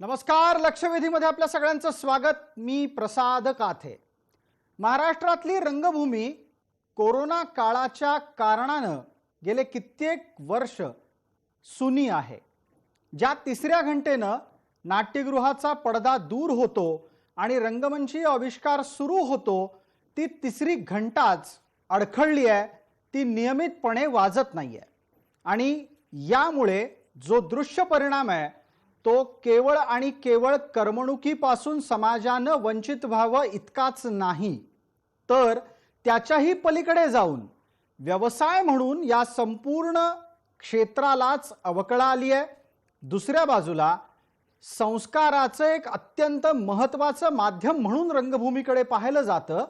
नमस्कार. लक्षवेधीमध्ये आपल्या सगळ्यांचं स्वागत. मी प्रसाद काथे. महाराष्ट्रातली रंगभूमी कोरोना काळाच्या कारणानं गेले कित्येक वर्ष सुनी आहे. ज्या तिसऱ्या घंटेनं नाट्यगृहाचा पडदा दूर होतो आणि रंगमंची आविष्कार सुरू होतो, ती तिसरी घंटाच अडखळली आहे. ती नियमितपणे वाजत नाहीये आणि यामुळे जो दृश्य परिणाम आहे तो केवळ आणि केवळ करमणुकीपासून समाजानं वंचित व्हावं इतकाच नाही, तर त्याच्याही पलीकडे जाऊन व्यवसाय म्हणून या संपूर्ण क्षेत्रालाच अवकळा आली आहे. दुसऱ्या बाजूला संस्काराचं एक अत्यंत महत्त्वाचं माध्यम म्हणून रंगभूमीकडे पाहिलं जातं,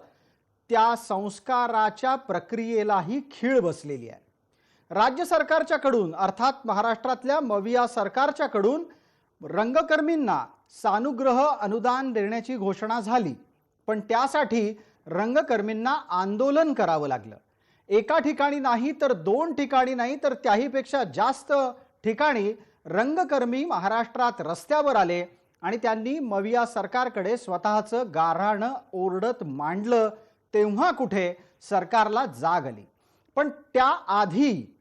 त्या संस्काराच्या प्रक्रियेलाही खीळ बसलेली आहे. राज्य सरकारच्याकडून अर्थात महाराष्ट्रातल्या मविया सरकारच्याकडून रंगकर्मींना सानुग्रह अनुदान देण्याची घोषणा झाली, पण त्यासाठी रंगकर्मींना आंदोलन करावं लागलं. एका ठिकाणी नाही तर दोन ठिकाणी नाही तर त्याहीपेक्षा जास्त ठिकाणी रंगकर्मी महाराष्ट्रात रस्त्यावर आले आणि त्यांनी मविया सरकारकडे स्वतःचं गाऱ्हाणं ओरडत मांडलं. तेव्हा कुठे सरकारला जाग आली. पण त्याआधी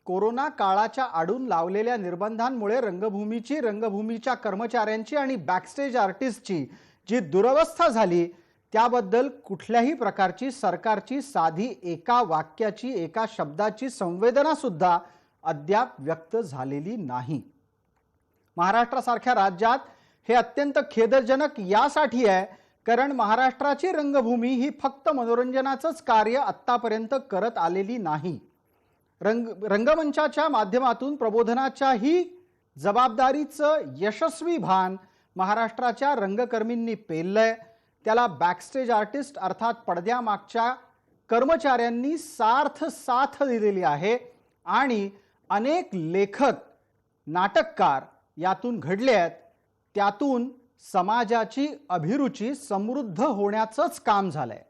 कोरोना काळाच्या आडून लावलेल्या निर्बंधांमुळे रंगभूमीच्या कर्मचाऱ्यांची आणि बॅकस्टेज आर्टिस्टची जी दुरवस्था झाली, त्याबद्दल कुठल्याही प्रकारची सरकारची साधी एका वाक्याची एका शब्दाची संवेदना सुद्धा अद्याप व्यक्त झालेली नाही. महाराष्ट्रासारख्या राज्यात हे अत्यंत खेदजनक यासाठी आहे कारण महाराष्ट्राची रंगभूमी ही फक्त मनोरंजनाचंच कार्य आत्तापर्यंत करत आलेली नाही. रंगमंचाच्या माध्यमातून प्रबोधनाच्याही जबाबदारीचं यशस्वी भान महाराष्ट्राच्या रंगकर्मींनी पेललंय. त्याला बॅकस्टेज आर्टिस्ट अर्थात पडद्यामागच्या कर्मचाऱ्यांनी साथ दिलेली आहे आणि अनेक लेखक नाटककार यातून घडले आहेत. त्यातून समाजाची अभिरुची समृद्ध होण्याचंच काम झालंय.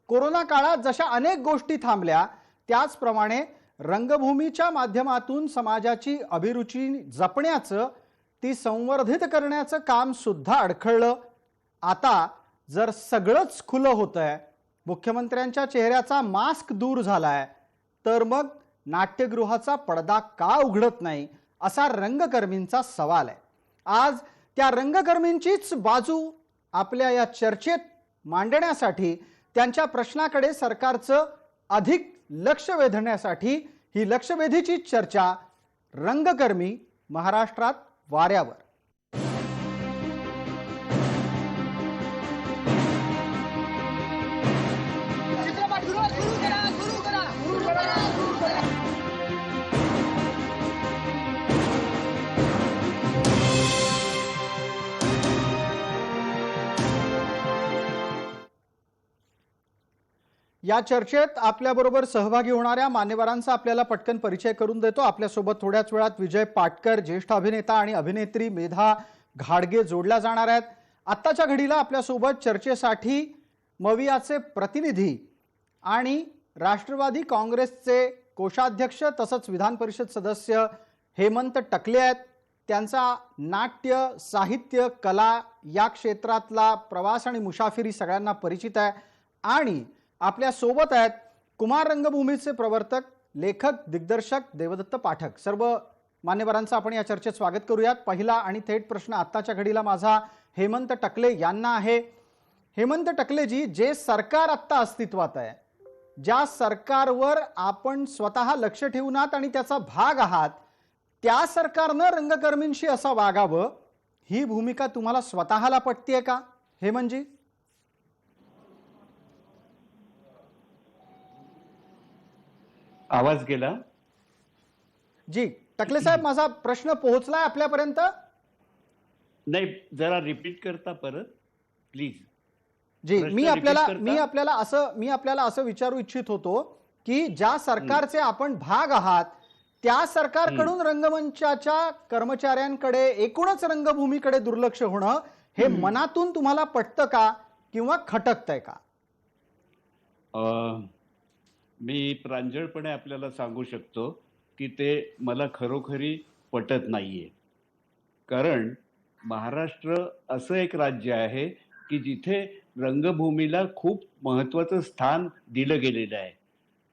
कोरोना काळात जशा अनेक गोष्टी थांबल्या, त्याचप्रमाणे रंगभूमीच्या माध्यमातून समाजाची अभिरुची जपण्याचं, ती संवर्धित करण्याचं काम सुद्धा अडखळलं. आता जर सगळंच खुलं होतंय, मुख्यमंत्र्यांच्या चेहऱ्याचा मास्क दूर झालाय, तर मग नाट्यगृहाचा पडदा का उघडत नाही असा रंगकर्मींचा सवाल आहे. आज त्या रंगकर्मींचीच बाजू आपल्या या चर्चेत मांडण्यासाठी, त्यांच्या प्रश्नाकडे सरकारचं अधिक लक्ष वेधण्यासाठी ही लक्षवेधीची चर्चा रंगकर्मी महाराष्ट्रात वाऱ्यावर. या चर्चेत आपल्याबरोबर सहभागी होणाऱ्या मान्यवरांचा आपल्याला पटकन परिचय करून देतो. आपल्यासोबत थोड्याच वेळात विजय पाटकर, ज्येष्ठ अभिनेता आणि अभिनेत्री मेधा घाडगे जोडल्या जाणार आहेत. आत्ताच्या घडीला आपल्यासोबत चर्चेसाठी मवियाचे प्रतिनिधी आणि राष्ट्रवादी काँग्रेसचे कोषाध्यक्ष तसंच विधान परिषद सदस्य हेमंत टकले आहेत. त्यांचा नाट्य, साहित्य, कला या क्षेत्रातला प्रवास आणि मुसाफिरी सगळ्यांना परिचित आहे. आणि आपल्या सोबत आहेत कुमार रंगभूमीचे प्रवर्तक, लेखक, दिग्दर्शक देवदत्त पाठक. सर्व मान्यवरांचं आपण या चर्चेत स्वागत करूयात. पहिला आणि थेट प्रश्न आत्ताच्या घडीला माझा हेमंत टकले यांना आहे. हेमंत टकलेजी, जे सरकार आत्ता अस्तित्वात आहे, ज्या सरकारवर आपण स्वतः लक्ष ठेवून आहात आणि त्याचा भाग आहात, त्या सरकारनं रंगकर्मींशी असं वागावं, ही भूमिका तुम्हाला स्वतःला पटतेय का हेमंतजी? आवाज गेला जी टकले साहेब, माझा प्रश्न पोहोचलाय आपल्यापर्यंत? नाही, जरा रिपीट करता परत प्लीज. जी, मी आपल्याला असं विचारू इच्छित होतो की ज्या सरकारचे आपण भाग आहात, त्या सरकारकडून रंगमंचाच्या कर्मचाऱ्यांकडे, एकूणच रंगभूमीकडे दुर्लक्ष होणं हे मनातून तुम्हाला पटतं का किंवा खटकतंय का? मी प्रांजळपणे आपल्याला सांगू शकतो की ते मला खरोखरी पटत नाहीये. कारण महाराष्ट्र असं एक राज्य आहे की जिथे रंगभूमीला खूप महत्वाचं स्थान दिलं गेलेलं आहे.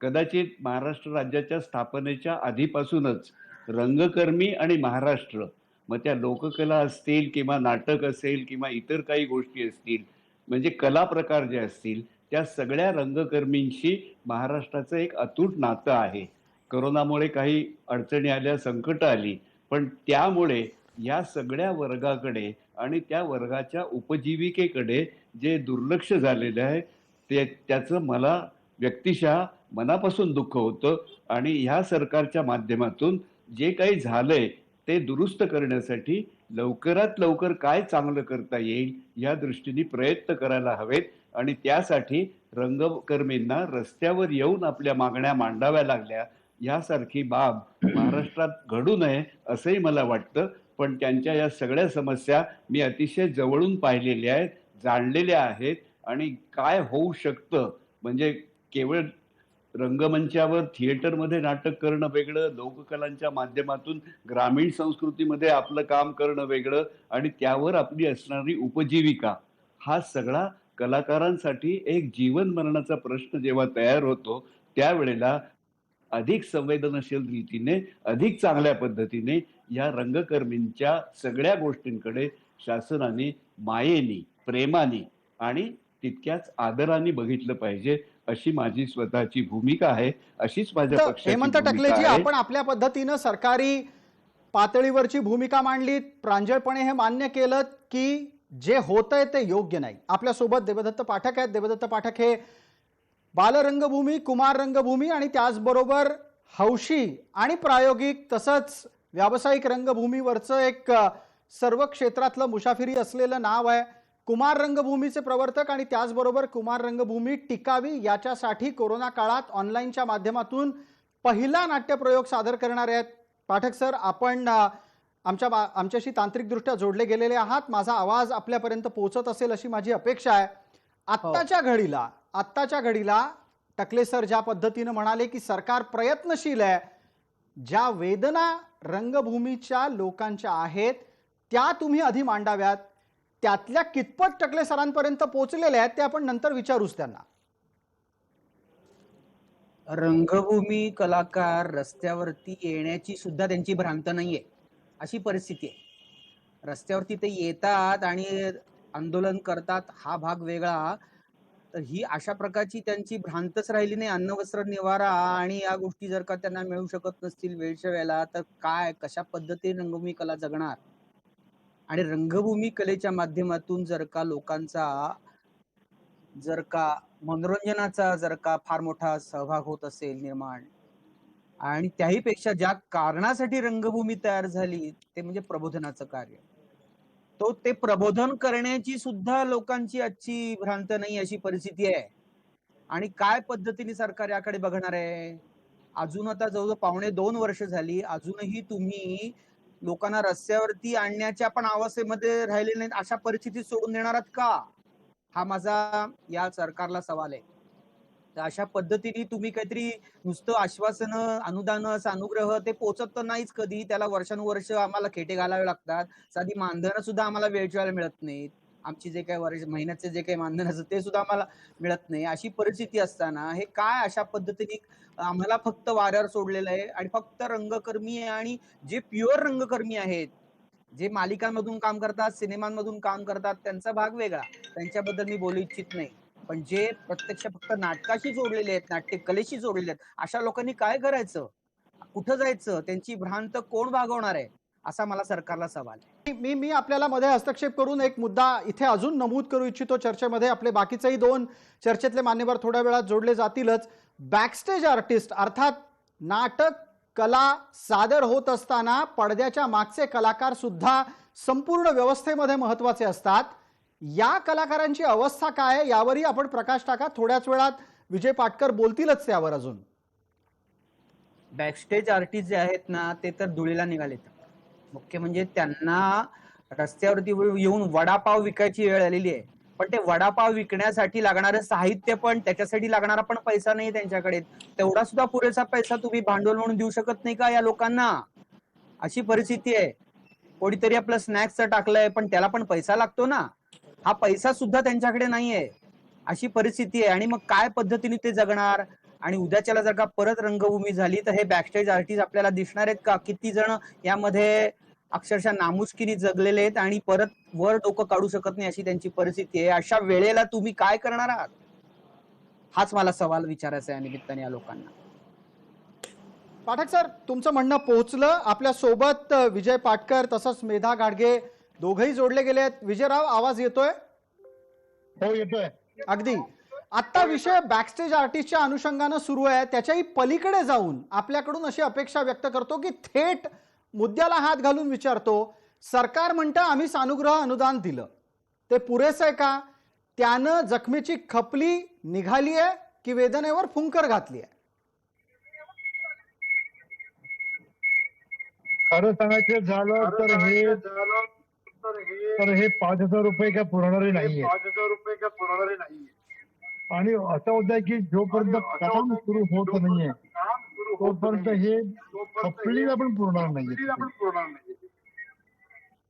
कदाचित महाराष्ट्र राज्याच्या स्थापनेच्या आधीपासूनच रंगकर्मी आणि महाराष्ट्र, मग त्या लोककला असतील किंवा नाटक असेल किंवा इतर काही गोष्टी असतील, म्हणजे कला प्रकार जे असतील, त्या सगळ्या रंगकर्मींशी महाराष्ट्राचं एक अतूट नातं आहे. कोरोनामुळे काही अडचणी आल्या, संकट आली, पण त्यामुळे या सगळ्या वर्गाकडे आणि त्या वर्गाच्या उपजीविकेकडे जे दुर्लक्ष झालेलं आहे, ते त्याचं मला व्यक्तिशः मनापासून दुःख होतं. आणि ह्या सरकारच्या माध्यमातून जे काही झालंय ते दुरुस्त करण्यासाठी लवकरात लवकर काय चांगलं करता येईल या दृष्टीने प्रयत्न करायला हवेत. आणि त्यासाठी रंगकर्मींना रस्त्यावर येऊन आपल्या मागण्या मांडाव्या लागल्या, यासारखी बाब महाराष्ट्रात घडू नये असंही मला वाटतं. पण त्यांच्या या सगळ्या समस्या मी अतिशय जवळून पाहिलेल्या आहेत, जाणलेल्या आहेत. आणि काय होऊ शकतं, म्हणजे केवळ रंगमंचावर थिएटरमध्ये नाटक करणं वेगळं, लोककलांच्या माध्यमातून ग्रामीण संस्कृतीमध्ये आपलं काम करणं वेगळं, आणि त्यावर आपली असणारी उपजीविका, हा सगळा कलाकारांसाठी एक जीवन मरणाचा प्रश्न जेव्हा तयार होतो, त्यावेळेला अधिक संवेदनशील रीतीने, अधिक चांगल्या पद्धतीने या रंगकर्मींच्या सगळ्या गोष्टींकडे शासनाने मायेने, प्रेमाने आणि तितक्याच आदराने बघितलं पाहिजे, अशी माझी स्वतःची भूमिका आहे. अशीच माझ्या तर पक्षाची हेमंत भूमिका टकलेजी, आहे. आपण आपल्या पद्धतीनं सरकारी पातळीवरची भूमिका मांडलीत, प्रांजळपणे हे मान्य केलं की जे होतंय ते योग्य नाही. आपल्यासोबत देवदत्त पाठक आहेत. देवदत्त पाठक हे बालरंगभूमी, कुमार रंगभूमी आणि त्याचबरोबर हौशी आणि प्रायोगिक तसंच व्यावसायिक रंगभूमीवरचं एक सर्व क्षेत्रातलं मुसाफिरी असलेलं नाव आहे. कुमार रंगभूमीचे प्रवर्तक आणि त्याचबरोबर कुमार रंगभूमी टिकावी याच्यासाठी कोरोना काळात ऑनलाईनच्या माध्यमातून पहिला नाट्यप्रयोग सादर करणारे आहेत. पाठक सर, आपण आमच्याशी तांत्रिकदृष्ट्या जोडले गेलेले आहात. माझा आवाज आपल्यापर्यंत पोहोचत असेल अशी माझी अपेक्षा आहे. आत्ताच्या घडीला टकले सर ज्या पद्धतीने म्हणाले की सरकार प्रयत्नशील आहे, ज्या वेदना रंगभूमीच्या लोकांच्या आहेत त्या तुम्ही आधी मांडाव्यात, त्यातल्या कितपत टकले सरांपर्यंत पोहोचलेल्या आहेत ते आपण नंतर विचारूच त्यांना. रंगभूमी कलाकार रस्त्यावरती येण्याची सुद्धा त्यांची भ्रांत नाहीये, अशी परिस्थिती आहे. रस्त्यावरती ते येतात आणि आंदोलन करतात, हा भाग वेगळा. तर ही अशा प्रकारची त्यांची भ्रांतच राहिली नाही. अन्न वस्त्र निवारा आणि या गोष्टी जर का त्यांना मिळू शकत नसतील वेळच्या वेळेला, तर काय कशा पद्धतीने रंगभूमी कला जगणार. आणि रंगभूमी कलेच्या माध्यमातून जर का लोकांचा जर का मनोरंजनाचा जर का फार मोठा सहभाग होत असेल निर्माण, आणि त्याही पेक्षा ज्या कारणासाठी रंगभूमी तयार झाली ते म्हणजे प्रबोधनाचं कार्य, तो ते प्रबोधन करण्याची सुद्धा लोकांची आजची भ्रांत नाही अशी परिस्थिती आहे. आणि काय पद्धतीने सरकार याकडे बघणार आहे. अजून आता जवळजवळ 2.5 वर्ष झाली, अजूनही तुम्ही लोकांना रस्त्यावरती आणण्याच्या पण अवस्थेमध्ये राहिले नाहीत. अशा परिस्थितीत सोडून देणार आहात का, हा माझा या सरकारला सवाल आहे. तर अशा पद्धतीने तुम्ही काहीतरी नुसतं आश्वासन, अनुदान, अनुग्रह ते पोचत तर नाहीच कधी. त्याला वर्षानुवर्ष आम्हाला खेटे घालावे लागतात. साधी मानधन सुद्धा आम्हाला वेळच्या वेळेला मिळत नाहीत. आमची जे काही महिन्याचे जे काही मानधन असतं ते सुद्धा आम्हाला मिळत नाही. अशी परिस्थिती असताना हे काय अशा पद्धतीने आम्हाला फक्त वाऱ्यावर सोडलेलं आहे. आणि फक्त रंगकर्मी आहे, आणि जे प्युअर रंगकर्मी आहेत, जे मालिकांमधून काम करतात, सिनेमांमधून काम करतात, त्यांचा भाग वेगळा, त्यांच्याबद्दल मी बोलू इच्छित नाही. पण जे प्रत्यक्ष फक्त नाटकाशी जोडलेले आहेत, नाट्यकलेशी जोडलेले आहेत, अशा लोकांनी काय करायचं, कुठं जायचं, त्यांची भ्रांत कोण भागवणार आहे, असा मला सरकारला सवाल आहे. मी आपल्याला मध्ये हस्तक्षेप करून एक मुद्दा इथे अजून नमूद करू इच्छितो चर्चेमध्ये. आपले बाकीचेही दोन चर्चेतले मान्यवर थोड्या वेळात जोडले जातीलच. बॅकस्टेज आर्टिस्ट अर्थात नाटक कला सादर होत असताना पडद्याच्या मागचे कलाकार सुद्धा संपूर्ण व्यवस्थेमध्ये महत्वाचे असतात. या कलाकारांची अवस्था काय आहे यावरही आपण प्रकाश टाका. थोड्याच वेळात विजय पाटकर बोलतीलच त्यावर. अजून बॅकस्टेज आर्टिस्ट जे आहेत ना, ते तर धुळीला निघालेत. मुख्य म्हणजे त्यांना रस्त्यावरती येऊन वडापाव विकायची वेळ आलेली आहे. पण ते वडापाव विकण्यासाठी लागणारं साहित्य पण, त्याच्यासाठी लागणारा पण पैसा नाही त्यांच्याकडे. तेवढा सुद्धा पुरेसा पैसा तुम्ही भांडवल म्हणून देऊ शकत नाही का या लोकांना, अशी परिस्थिती आहे. कोणीतरी आपलं स्नॅक्सचं टाकलंय, पण त्याला पण पैसा लागतो ना. हा पैसा सुद्धा त्यांच्याकडे नाहीये, अशी परिस्थिती आहे. आणि मग काय पद्धतीने ते जगणार? आणि उद्याच्याला जर का परत रंगभूमी झाली तर हे बॅकस्टेज आर्टिस्ट आपल्याला दिसणार आहेत का? किती जण यामध्ये अक्षरशः नामुष्कीने जगलेले आहेत आणि परत वर डोकं काढू शकत नाही अशी त्यांची परिस्थिती आहे. अशा वेळेला तुम्ही काय करणार आहात? हाच मला सवाल विचारायचा आहे या निमित्ताने या लोकांना. पाठक सर, तुमचं म्हणणं पोहोचलं. आपल्या सोबत विजय पाटकर तसंच मेधा घाडगे दोघंही जोडले गेले आहेत. विजयराव, आवाज येतोय? हो, येतोय. अगदी. आता विषय बॅकस्टेज आर्टिस्टच्या अनुषंगानं सुरू आहे, त्याच्याही पलीकडे जाऊन आपल्याकडून अशी अपेक्षा व्यक्त करतो की थेट मुद्द्याला हात घालून विचारतो, सरकार म्हणतं आम्ही सानुग्रह अनुदान दिलं, ते पुरेसं आहे का? त्यानं जखमेची खपली निघाली आहे की वेदनेवर फुंकर घातली आहे? खरं सांगायचं झालं तर हे 5,000 रुपये काय पुरवणारे नाहीये. आणि असं होत आहे की जोपर्यंत काम सुरू होत नाहीये तोपर्यंत हे खपलीला पण पुरणार नाहीये.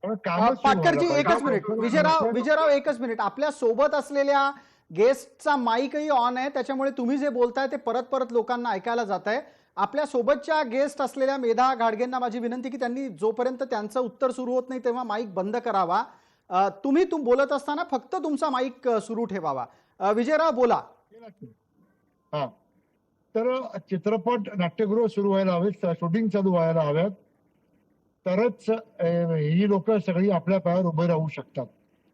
कारण कामच सुरू पाटकरजी, व्हायला एकच मिनिट. पाहिजे. विजयराव, एकच मिनिट. आपल्या सोबत असलेल्या गेस्टचा माईकही ऑन आहे, त्याच्यामुळे तुम्ही जे बोलताय ते परत परत लोकांना ऐकायला जात आहे. आपल्या सोबतच्या गेस्ट असलेल्या मेधा घाडगेंना माझी विनंती की त्यांनी जोपर्यंत त्यांचं उत्तर सुरू होत नाही तेव्हा माईक बंद करावा. तुम्ही बोलत असताना फक्त तुमचा माईक सुरू ठेवावा. विजयराव, बोला. हा, तर चित्रपट नाट्यगृह सुरू व्हायला हवेत, शूटिंग चालू व्हायला हव्यात, तरच ही लोक सगळी आपल्या पायावर उभे राहू शकतात.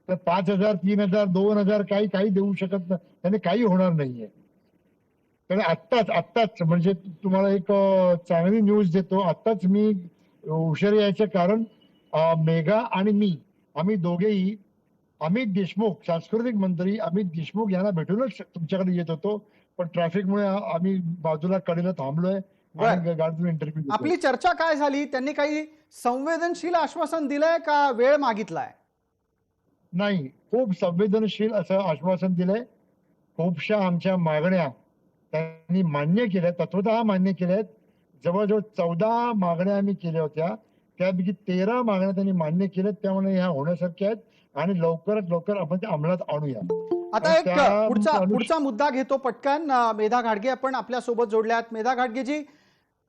तर 5,000, 3,000, 2,000 काही देऊ शकत नाही, त्याने काही होणार नाहीये. तर आत्ताच म्हणजे तुम्हाला एक चांगली न्यूज देतो. आत्ताच मी हुशारी यायचं कारण मेघा आणि मी, आम्ही दोघेही अमित देशमुख, सांस्कृतिक मंत्री अमित देशमुख यांना भेटूनच तुमच्याकडे येत होतो, पण ट्रॅफिकमुळे आम्ही बाजूला कडेला थांबलोय आणि गाडीतून इंटरव्ह्यू. आपली चर्चा काय झाली? त्यांनी काही संवेदनशील आश्वासन दिलंय का वेळ मागितलाय? नाही, खूप संवेदनशील असं आश्वासन दिलंय. खूपशा आमच्या मागण्या त्यांनी मान्य केल्या, तत्वतः मान्य केल्यात. जवळजवळ 14 मागण्या आम्ही केल्या होत्या, त्यापैकी 13 मागण्या त्यांनी मान्य केल्यात. त्यामुळे ह्या होण्यासारख्या आहेत आणि लवकरात लवकर आपण त्या अंमलात आणूया. आता एक पुढचा मुद्दा घेतो पटकन. मेधा घाडगे आपण आपल्या सोबत जोडल्यात. मेधा घाडगेजी,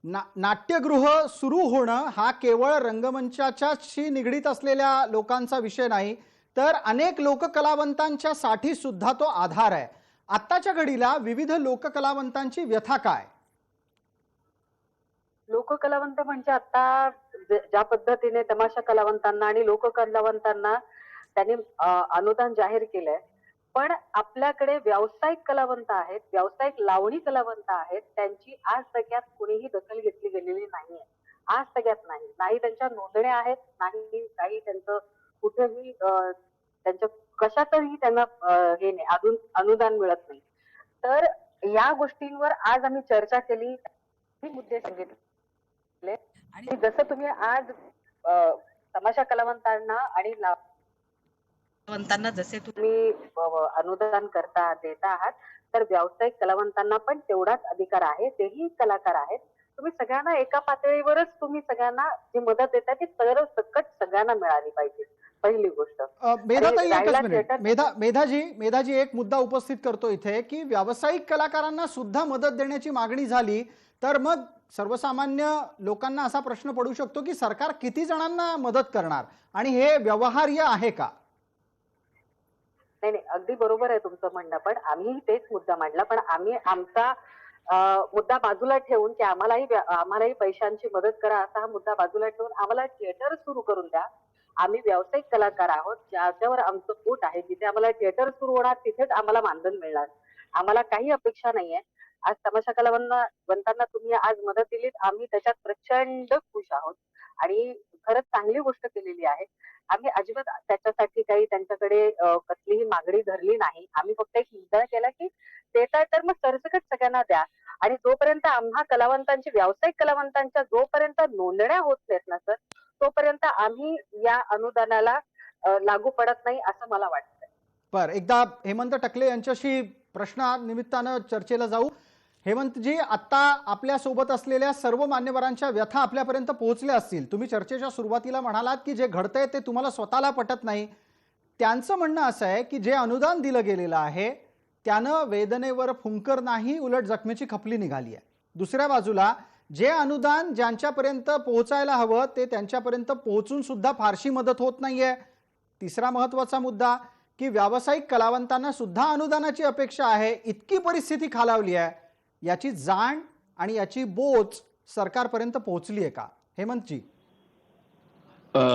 नाट्यगृह सुरू होणं हा केवळ रंगमंचाच्याशी निगडीत असलेल्या लोकांचा विषय नाही, तर अनेक लोककलावंतांच्या साठी सुद्धा तो आधार आहे. आत्ताच्या घडीला विविध लोककलावंतांची व्यथा काय? लोककलावंत म्हणजे आता ज्या पद्धतीने तमाशा कलावंतांना आणि लोककलावंतांना त्यांनी अनुदान जाहीर केलंय, पण आपल्याकडे व्यावसायिक कलावंत आहेत, व्यावसायिक लावणी कलावंत आहेत, त्यांची आज सगळ्यात कुणीही दखल घेतली गेलेली नाहीये. आज सगळ्यात नाही त्यांच्या नोंदण्या आहेत, नाही काही त्यांचं कुठेही त्यांच्या कशातही त्यांना हे नाही, अनुदान मिळत नाही. तर या गोष्टींवर आज आम्ही चर्चा केली, मुद्दे सांगितले. आणि जसं तुम्ही आज तमाशा कलावंतांना आणि कलावंतांना जसे तुम्ही अनुदान देता आहात, तर व्यावसायिक कलावंतांना पण तेवढाच अधिकार आहे. तेही कलाकार आहेत. तुम्ही सगळ्यांना एका पातळीवरच तुम्ही सगळ्यांना जी मदत देता ती सकट सगळ्यांना मिळाली पाहिजे, पहिली गोष्ट. मेधाजी, एक मुद्दा उपस्थित करतो इथे की व्यावसायिक कलाकारांना सुद्धा मदत देण्याची मागणी झाली तर मग सर्वसामान्य लोकांना असा प्रश्न पडू शकतो की सरकार किती जणांना मदत करणार आणि हे व्यवहार्य आहे का? नाही, अगदी बरोबर आहे तुमचं म्हणणं, पण आम्ही तेच मुद्दा मांडला. पण आम्ही आमचा मुद्दा बाजूला ठेवून की आम्हालाही पैशांची मदत करा असा हा मुद्दा बाजूला ठेवून आम्हाला थिएटर सुरू करून द्या. आम्ही व्यावसायिक कलाकार आहोत, ज्याच्यावर आमचं पोट आहे. जिथे आम्हाला थिएटर सुरू होणार तिथेच आम्हाला मानधन मिळणार. आम्हाला काही अपेक्षा नाहीये. आज तमाशा कलावंतांना तुम्ही आज मदत दिलीत, आम्ही त्याच्यात प्रचंड खुश आहोत आणि खरंच चांगली गोष्ट केलेली आहे. आम्ही अजिबात त्याच्यासाठी काही त्यांच्याकडे कसलीही मागणी धरली नाही. आम्ही फक्त एक मुद्दा केला की देताय तर मग सरसकट सगळ्यांना द्या. आणि जोपर्यंत आम्हा कलावंतांची, व्यावसायिक कलावंतांच्या जोपर्यंत नोंदण्या होत नाहीत ना सर, तोपर्यंत आम्ही या अनुदानाला लागू पडत नाही असं मला वाटतं. एकदा हेमंत टकले यांच्याशी प्रश्ना निमित्तानं चर्चेला जाऊ. हेमंतजी, आता आपल्या सोबत असलेल्या सर्व मान्यवरांच्या व्यथा आपल्यापर्यंत पोहोचल्या असतील. तुम्ही चर्चेच्या सुरुवातीला म्हणालात की जे घडतंय ते तुम्हाला स्वतःला पटत नाही. त्यांचं म्हणणं असं आहे की जे अनुदान दिलं गेलेलं आहे त्यानं वेदनेवर फुंकर नाही, उलट जखमेची खपली निघाली आहे. दुसऱ्या बाजूला जे अनुदान ज्यांच्यापर्यंत पोहोचायला हवं ते त्यांच्यापर्यंत पोहोचून सुद्धा फारशी मदत होत नाहीये. तिसरा महत्त्वाचा मुद्दा की व्यावसायिक कलावंतांना सुद्धा अनुदानाची अपेक्षा आहे. इतकी परिस्थिती खालावली आहे, याची जाण आणि याची बोच सरकारपर्यंत पोहोचली आहे का? हेमंतजी.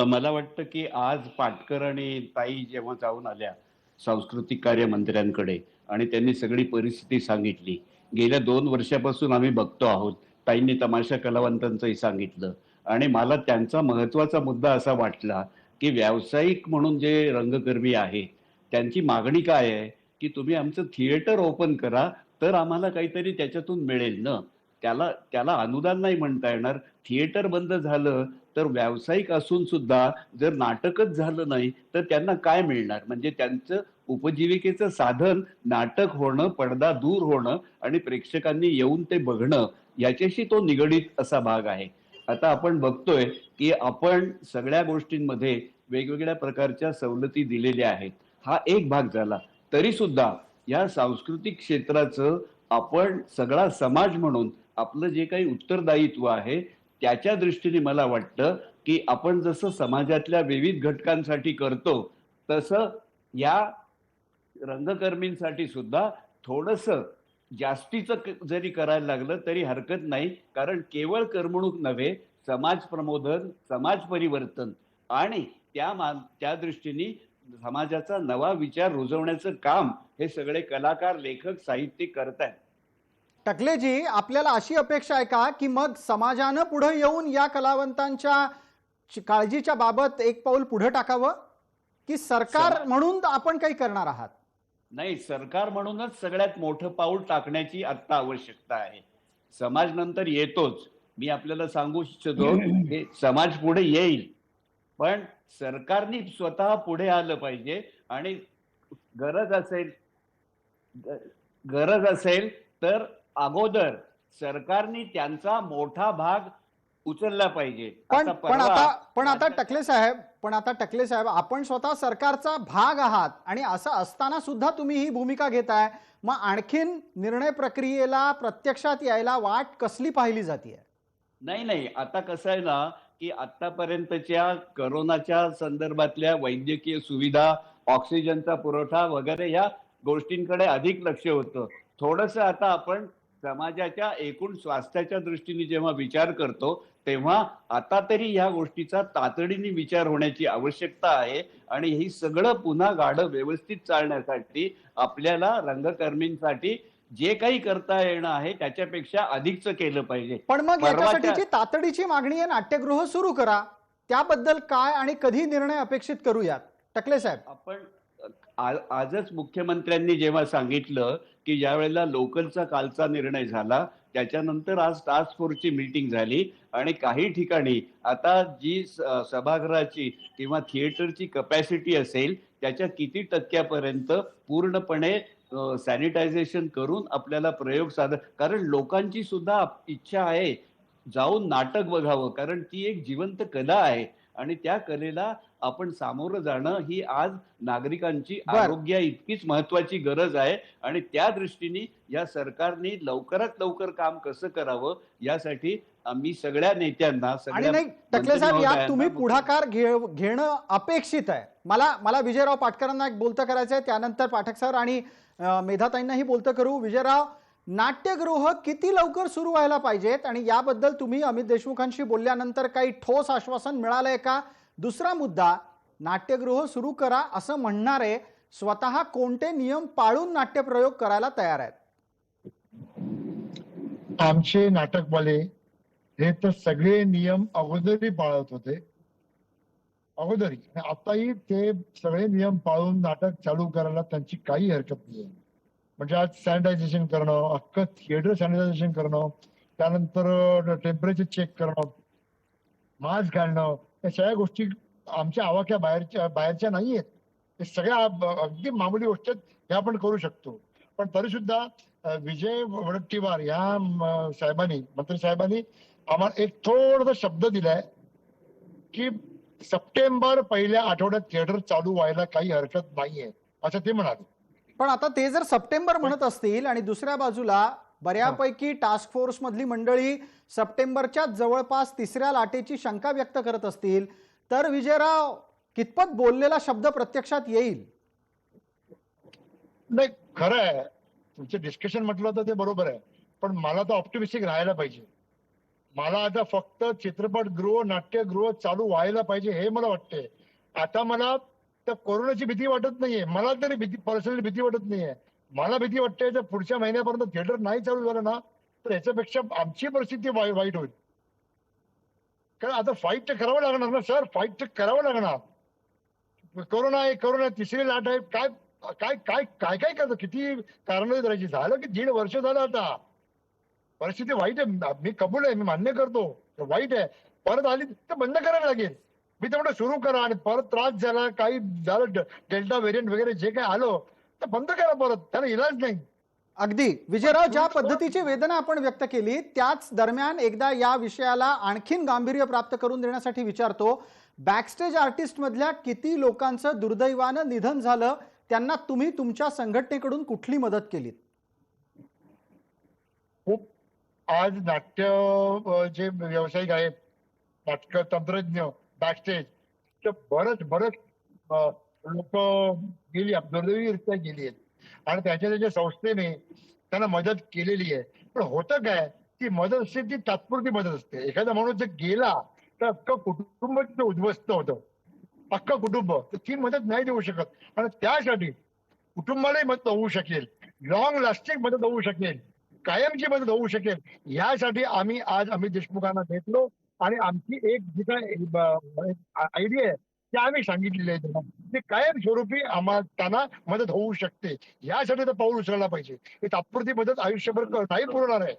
मला वाटतं की आज पाटकर आणि ताई जेव्हा जाऊन आल्या सांस्कृतिक कार्य मंत्र्यांकडे आणि त्यांनी सगळी परिस्थिती सांगितली, गेल्या 2 वर्षापासून आम्ही बघतो आहोत. ताईंनी तमाशा कलावंतांचंही सांगितलं आणि मला त्यांचा महत्वाचा मुद्दा असा वाटला की व्यावसायिक म्हणून जे रंगकर्मी आहेत त्यांची मागणी काय आहे की तुम्ही आमचं थिएटर ओपन करा, तर आम्हाला काहीतरी त्याच्यातून मिळेल ना. त्याला त्याला अनुदान नाही म्हणता येणार. थिएटर बंद झालं तर व्यावसायिक असून सुद्धा जर नाटकच झालं नाही तर त्यांना काय मिळणार? म्हणजे त्यांचं उपजीविकेचं साधन नाटक होणं, पडदा दूर होणं आणि प्रेक्षकांनी येऊन ते बघणं, याच्याशी तो निगडीत असा भाग आहे. आता आपण बघतोय की आपण सगळ्या गोष्टींमध्ये वेगवेगळ्या प्रकारच्या सवलती दिलेल्या आहेत. हा एक भाग झाला. तरी सुद्धा या सांस्कृतिक क्षेत्राचं आपण सगळा समाज म्हणून आपलं जे काही उत्तरदायित्व आहे त्याच्या दृष्टीने मला वाटतं की आपण जसं समाजातल्या विविध घटकांसाठी करतो तसं या रंगकर्मींसाठी सुद्धा थोडंसं जास्तीचं जरी करायला लागलं तरी हरकत नाही. कारण केवळ करमणूक नव्हे, समाज प्रबोधन, समाज परिवर्तन आणि त्या दृष्टीने समाजाचा नवा विचार रुजवण्याचं काम हे सगळे कलाकार, लेखक, साहित्यिक करतायत. टकलेजी, आपल्याला अशी अपेक्षा आहे का की मग समाजानं पुढे येऊन या कलावंतांच्या काळजीच्या बाबत एक पाऊल पुढे टाकावं, की सरकार म्हणून आपण काही करणार आहात? नाही, सरकार म्हणूनच सगळ्यात मोठं पाऊल टाकण्याची आता आवश्यकता आहे. समाज नंतर येतोच. मी आपल्याला सांगू इच्छितो की समाज पुढे येईल, पण सरकारने स्वतः पुढे आलं पाहिजे आणि गरज असेल गरज असेल तर अगोदर सरकारने त्यांचा मोठा भाग उचलला पाहिजे. पण आता टकले साहेब, आपण स्वतः सरकारचा भाग आहात आणि असं असताना सुद्धा तुम्ही ही भूमिका घेताय. मग आणखीन निर्णय प्रक्रियेला प्रत्यक्षात यायला वाट कसली पाहिली जाते? नाही, आता कसं आहे ना की आतापर्यंतच्या कोरोनाच्या संदर्भातल्या वैद्यकीय सुविधा, ऑक्सिजनचा पुरवठा वगैरे या गोष्टींकडे अधिक लक्ष होतं. थोडंसं आता आपण समाजाच्या एकूण स्वास्थ्याच्या दृष्टीने जेव्हा विचार करतो तेव्हा आता तरी या गोष्टीचा तातडीने विचार होण्याची आवश्यकता आहे आणि ही सगळं पुन्हा गाडं व्यवस्थित चालण्यासाठी आपल्याला रंगकर्मींसाठी जे काही करता येणं आहे त्याच्यापेक्षा अधिकच केलं पाहिजे. पण मग याच्यासाठीची तातडीची मागणी आहे, नाट्यगृह सुरू करा. त्याबद्दल काय आणि कधी निर्णय अपेक्षित करूयात टकले साहेब? आपण आजच मुख्यमंत्र्यांनी जेव्हा सांगितलं की ज्या वेळेला लोकलचा कालचा निर्णय झाला त्याच्यानंतर आज टास्क फोर्सची मीटिंग झाली आणि काही ठिकाणी आता जी सभागृहाची किंवा थिएटरची कपॅसिटी असेल त्याच्या किती टक्क्यापर्यंत पूर्णपणे सॅनिटायझेशन करून आपल्याला प्रयोग कारण लोकांची सुद्धा इच्छा आहे जाऊन नाटक बघावं, कारण ती एक जिवंत कला आहे आणि त्या कलेला आपण सामोरं जाणं ही आज नागरिकांची आरोग्या इतकीच महत्वाची गरज आहे आणि त्या दृष्टीने या सरकारने लवकरात लवकर काम कसं करावं यासाठी आम्ही सगळ्या नेत्यांना टकले साहेब, यात तुम्ही पुढाकार घेणं अपेक्षित आहे. मला विजयराव पाटकरांना एक बोलतं करायचं आहे, त्यानंतर पाठक सर आणि मेधाताईंनाही बोलतं करू. विजयराव, नाट्यगृह किती लवकर सुरू व्हायला पाहिजेत आणि याबद्दल तुम्ही अमित देशमुखांशी बोलल्यानंतर काही ठोस आश्वासन मिळालंय का? दुसरा मुद्दा, नाट्यगृह सुरू करा असं म्हणणारे स्वतः कोणते नियम पाळून नाट्यप्रयोग करायला तयार आहेत? आमचे नाटकवाले हे तर सगळे नियम अगोदरही पाळत होते, अगोदरही. आताही ते सगळे नियम पाळून नाटक चालू करायला त्यांची काही हरकत नाही. म्हणजे आज सॅनिटायझेशन करणं, अख्खं थिएटर सॅनिटायझेशन करणं, त्यानंतर टेम्परेचर चेक करणं, मास्क घालणं, या सगळ्या गोष्टी आमच्या आवाक्या बाहेरच्या नाहीयेत. हे सगळ्या अगदी मामूली गोष्टी आहेत, हे आपण करू शकतो. पण तरी सुद्धा विजय वडेट्टीवार या मंत्री साहेबांनी आम्हाला एक थोडासा शब्द दिलाय की सप्टेंबर पहिल्या आठवड्यात थिएटर चालू व्हायला काही हरकत नाहीये असं ते म्हणाले. पण आता ते जर सप्टेंबर म्हणत असतील आणि दुसऱ्या बाजूला बऱ्यापैकी टास्क फोर्स मधली मंडळी सप्टेंबरच्या जवळपास तिसऱ्या लाटेची शंका व्यक्त करत असतील तर विजयराव कितपत बोललेला शब्द प्रत्यक्षात येईल? नाही, खरं आहे तुमचं डिस्कशन म्हटलं तर ते बरोबर आहे, पण मला तर ऑप्टिमिस्टिक राहायला पाहिजे. मला आता फक्त चित्रपटगृह नाट्यगृह चालू व्हायला पाहिजे हे मला वाटतंय. आता मला त्या कोरोनाची भीती वाटत नाहीये, मला तरी भीती पर्सनली भीती वाटत नाहीये. मला भीती वाटते जर पुढच्या महिन्यापर्यंत थिएटर नाही चालू झालं ना तर याच्यापेक्षा आमची परिस्थिती वाईट होईल. कारण आता फाईट तर करावं लागणार ना सर, फाईट तर करावं लागणार. कोरोना आहे, कोरोना तिसरी लाट आहे, काय काय काय काय काय करतो, किती कारण करायची. झालं की 1.5 वर्ष झालं आता. परिस्थिती वाईट आहे, मी कबूल आहे, मी मान्य करतो वाईट आहे. परत आली तर बंद करायला लागेल. मी तर म्हणतो सुरू करा, आणि परत त्रास झाला, काही झालं डेल्टा व्हेरियंट वगैरे जे काही आलं तर बंद करा परत, त्याला इलाज नाही. अगदी विजयराव, ज्या पद्धतीची वेदना आपण व्यक्त केली त्याच दरम्यान एकदा या विषयाला आणखीन गांभीर्य प्राप्त करून देण्यासाठी विचारतो, बॅकस्टेज आर्टिस्ट मधल्या किती लोकांचं दुर्दैवानं निधन झालं, त्यांना तुम्ही तुमच्या संघटनेकडून कुठली मदत केलीत? खूप आज नाट्य जे व्यावसायिक आहेत, नाटक तंत्रज्ञ, बॅकस्टेज, तर बरंच लोक गेली, दुर्दैवीरित्या गेली आहेत, आणि त्याच्या संस्थेने त्यांना मदत केलेली आहे. पण होतं काय, ती मदत असते ती तात्पुरती मदत असते. एखादा माणूस जर गेला तर अख्खं कुटुंब उद्ध्वस्त होतं, अख्खं कुटुंब, तर ती मदत नाही देऊ शकत. आणि त्यासाठी कुटुंबालाही मदत होऊ शकेल, लॉंग लास्टिंग मदत होऊ शकेल, कायमची मदत होऊ शकेल, यासाठी आम्ही आज अमित देशमुखांना भेटलो आणि आमची एक जी काय आयडिया आहे ती आम्ही सांगितलेली आहे त्यांना, ते कायमस्वरूपी आम्हाला त्यांना मदत होऊ शकते. यासाठी तर पाऊल उचलला पाहिजे. ही तात्पुरती मदत आयुष्यभर नाही पुरणार आहे.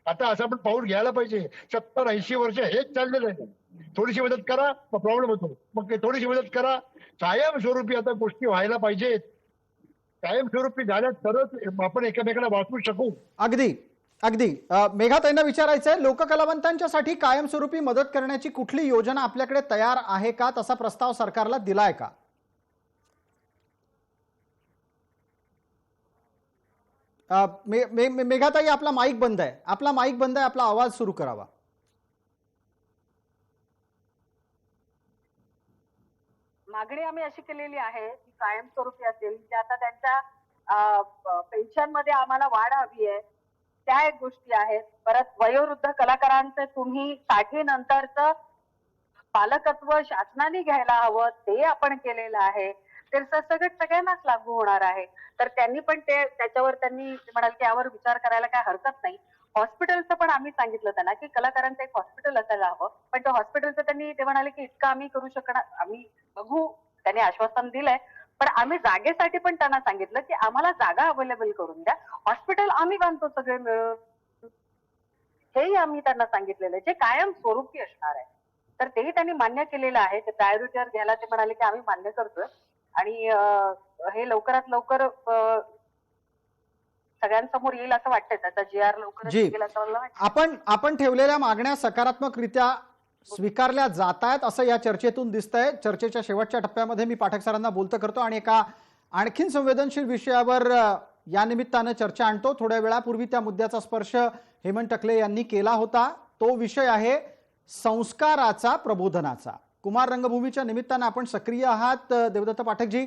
आता असं आपण पाऊल घ्यायला पाहिजे. 70-80 वर्ष हेच चाललेलं आहे. थोडीशी मदत करा मग प्रॉब्लेम होतो, मग थोडीशी मदत करा. कायमस्वरूपी आता गोष्टी व्हायला पाहिजेत. कायमस्वरूपी झाल्या तरच आपण एकमेकाला वाचवू शकू. अगदी अगदी मेघाताईंना विचारायचंय, लोककलावंतांच्यासाठी कायमस्वरूपी मदत करण्याची कुठली योजना आपल्याकडे तयार आहे का? तसा प्रस्ताव सरकारला दिलाय का? मेघाताई, आपला माईक बंद आहे, आपला आवाज सुरू करावा. मागणी आम्ही अशी केलेली आहे की कायमस्वरूपी असेल, की आता त्यांच्या पेन्शन मध्ये आम्हाला वाढ हवी आहे, त्या एक गोष्टी आहेत. परत वयोवृद्ध कलाकारांचे तुम्ही 60 नंतरचं पालकत्व शासनाने घ्यायला हवं, ते आपण केलेलं आहे. ते सरसकट सगळ्यांनाच लागू होणार आहे. तर त्यांनी पण त्याच्यावर त्यांनी म्हणाल की यावर विचार करायला काय हरकत नाही. हॉस्पिटलचं पण आम्ही सांगितलं त्यांना की कलाकारांचं एक हॉस्पिटल असायला हवं, पण त्या हॉस्पिटलचं ते म्हणाले की इतकं आम्ही करू शकणार, आम्ही बघू, त्यांनी आश्वासन दिलंय. पण आम्ही जागेसाठी पण त्यांना सांगितलं की आम्हाला जागा अवेलेबल करून द्या, हॉस्पिटल आम्ही बांधतो सगळे मिळून, हेही आम्ही त्यांना सांगितलेलं आहे, जे कायम स्वरूपी असणार आहे. तर तेही त्यांनी मान्य केलेलं आहे. ते प्रायोरिटीवर घ्यायला ते म्हणाले की आम्ही मान्य करतोय, आणि हे लवकरात लवकर सगळ्यांसमोर येईल असं वाटतंय. त्याचा GR लवकरच येईल असं मला वाटतं. आपण ठेवलेल्या मागण्या सकारात्मकरित्या स्वीकारल्या जात आहेत असं या चर्चेतून दिसतंय. चर्चेच्या शेवटच्या टप्प्यामध्ये मी पाठक सरांना बोलतं करतो आणि एका आणखीन संवेदनशील विषयावर या निमित्तानं चर्चा आणतो. थोड्या वेळापूर्वी त्या मुद्द्याचा स्पर्श हेमंत टकले यांनी केला होता. तो विषय आहे संस्काराचा, प्रबोधनाचा. कुमार रंगभूमीच्या निमित्तानं आपण सक्रिय आहात. देवदत्त पाठकजी,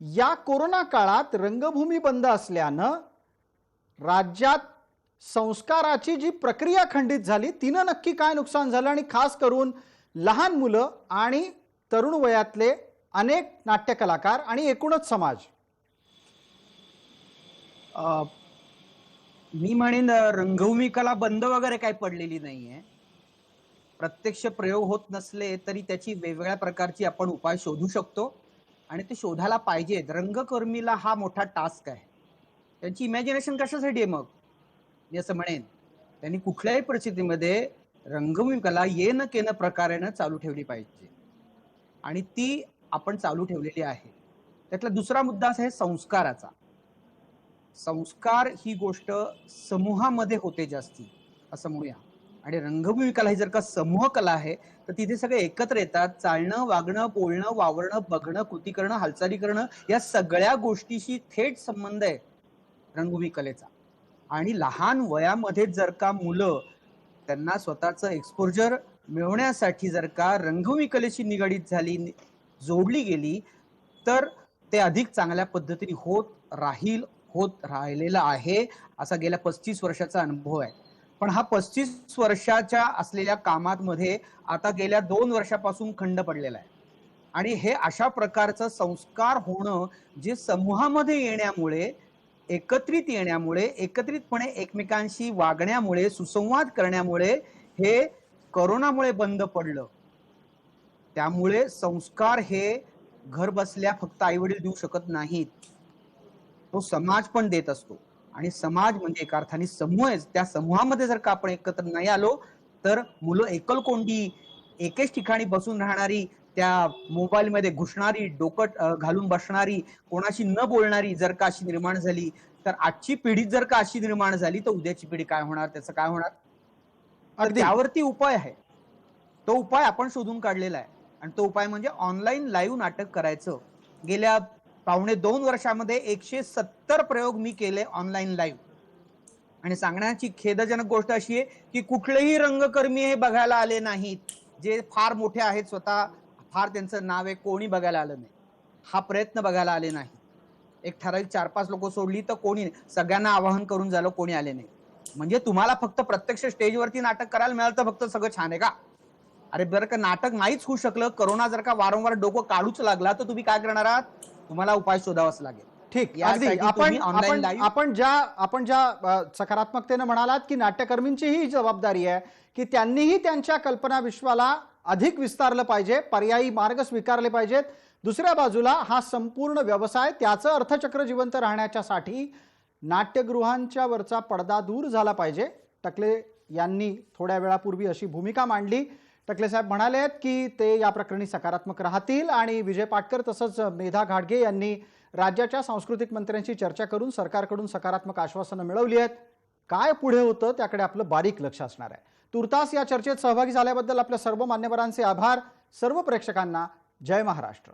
या कोरोना काळात रंगभूमी बंद असल्यानं राज्यात संस्काराची जी प्रक्रिया खंडित झाली, तिनं नक्की काय नुकसान झालं, आणि खास करून लहान मुलं आणि तरुण वयातले अनेक नाट्य कलाकार आणि एकूणच समाज? मी म्हणेन रंगभूमी कला बंद वगैरे काही पडलेली नाहीये. प्रत्यक्ष प्रयोग होत नसले तरी त्याची वेगवेगळ्या प्रकारची आपण उपाय शोधू शकतो, आणि ते शोधायला पाहिजेत. रंगकर्मीला हा मोठा टास्क आहे. त्यांची इमॅजिनेशन कशासाठी आहे? मग मी असं म्हणेन त्यांनी कुठल्याही परिस्थितीमध्ये रंगभूमी कला येणं केनं प्रकारेनं चालू ठेवली पाहिजे, आणि ती आपण चालू ठेवलेली आहे. त्यातला दुसरा मुद्दा असा आहे संस्काराचा. संस्कार ही गोष्ट समूहामध्ये होते जास्ती असं म्हणूया. आणि रंगभूमी कला ही जर का समूह कला आहे तर तिथे सगळे एकत्र येतात. चालणं, वागणं, बोलणं, वावरणं, बघणं, कृती करणं, हालचाली करणं या सगळ्या गोष्टीशी थेट संबंध आहे रंगभूमी कलेचा. आणि लहान वयामध्ये जर का मुलं त्यांना स्वतःचं एक्सपोजर मिळवण्यासाठी जर का रंगभूमी कलेशी निगडीत झाली, जोडली गेली, तर ते अधिक चांगल्या पद्धतीने होत राहिलेला आहे. असा गेल्या 35 वर्षाचा अनुभव आहे. पण हा 35 वर्षाच्या असलेल्या कामामध्ये आता गेल्या 2 वर्षापासून खंड पडलेला आहे. आणि हे अशा प्रकारचं संस्कार होणं जे समूहामध्ये येण्यामुळे, एकत्रित येण्यामुळे, एकत्रितपणे एकमेकांशी वागण्यामुळे, सुसंवाद करण्यामुळे हे कोरोनामुळे बंद पडलं. त्यामुळे संस्कार हे घर बसल्या फक्त आईवडील देऊ शकत नाहीत, तो समाज पण देत असतो. आणि समाज म्हणजे एका अर्थाने समूह आहे. त्या समूहामध्ये जर का आपण एकत्र नाही आलो तर मुलं एकलकोंडी, एकेच ठिकाणी बसून राहणारी, त्या मोबाईलमध्ये घुसणारी, डोकं घालून बसणारी, कोणाशी न बोलणारी जर का अशी निर्माण झाली, तर आजची पिढी जर का अशी निर्माण झाली तर उद्याची पिढी काय होणार, त्याचं काय होणार. तर अगदी त्यावरती उपाय आहे. तो उपाय आपण शोधून काढलेला आहे. आणि तो उपाय म्हणजे ऑनलाईन लाईव्ह नाटक करायचं. गेल्या 1.5-2 वर्षामध्ये 170 प्रयोग मी केले ऑनलाईन लाईव्ह. आणि सांगण्याची खेदजनक गोष्ट अशी आहे की कुठलेही रंगकर्मी हे बघायला आले नाहीत. जे फार मोठे आहेत, स्वतः फार त्यांचं नाव आहे, कोणी बघायला आलं नाही. हा प्रयत्न बघायला आले नाही. एक ठराविक 4-5 लोक सोडली तर कोणी नाही. सगळ्यांना आवाहन करून झालं, कोणी आले नाही. म्हणजे तुम्हाला फक्त प्रत्यक्ष स्टेजवरती नाटक करायला मिळालं तर फक्त सगळं छान आहे का? अरे जर का नाटक नाहीच होऊ शकलं, कोरोना जर का वारंवार डोकं काढूच लागला, तर तुम्ही काय करणार आहात? तुम्हाला उपाय शोधावाच लागेल. ठीक. यासाठी अगदी तुम्ही online live- आपण ज्या सकारात्मकतेने म्हणालात की नाट्यकर्मींची ही जबाबदारी आहे की त्यांनीही त्यांच्या कल्पना विश्वाला अधिक विस्तारलं पाहिजे, पर्यायी मार्ग स्वीकारले पाहिजेत. दुसऱ्या बाजूला हा संपूर्ण व्यवसाय, त्याचं अर्थचक्र जिवंत राहण्याच्यासाठी नाट्यगृहांच्या वरचा पडदा दूर झाला पाहिजे. टकले यांनी थोड्या वेळापूर्वी अशी भूमिका मांडली. टकले साहेब म्हणाले आहेत की ते या प्रकरणी सकारात्मक राहतील. आणि विजय पाटकर तसंच मेधा घाडगे यांनी राज्याच्या सांस्कृतिक मंत्र्यांशी चर्चा करून सरकारकडून सकारात्मक आश्वासनं मिळवली आहेत. काय पुढे होतं त्याकडे आपलं बारीक लक्ष असणार आहे. तुर्तास या चर्चेत सहभागी झाल्याबद्दल आपल्या सर्व मान्यवरांचे आभार. सर्व प्रेक्षकांना जय महाराष्ट्र.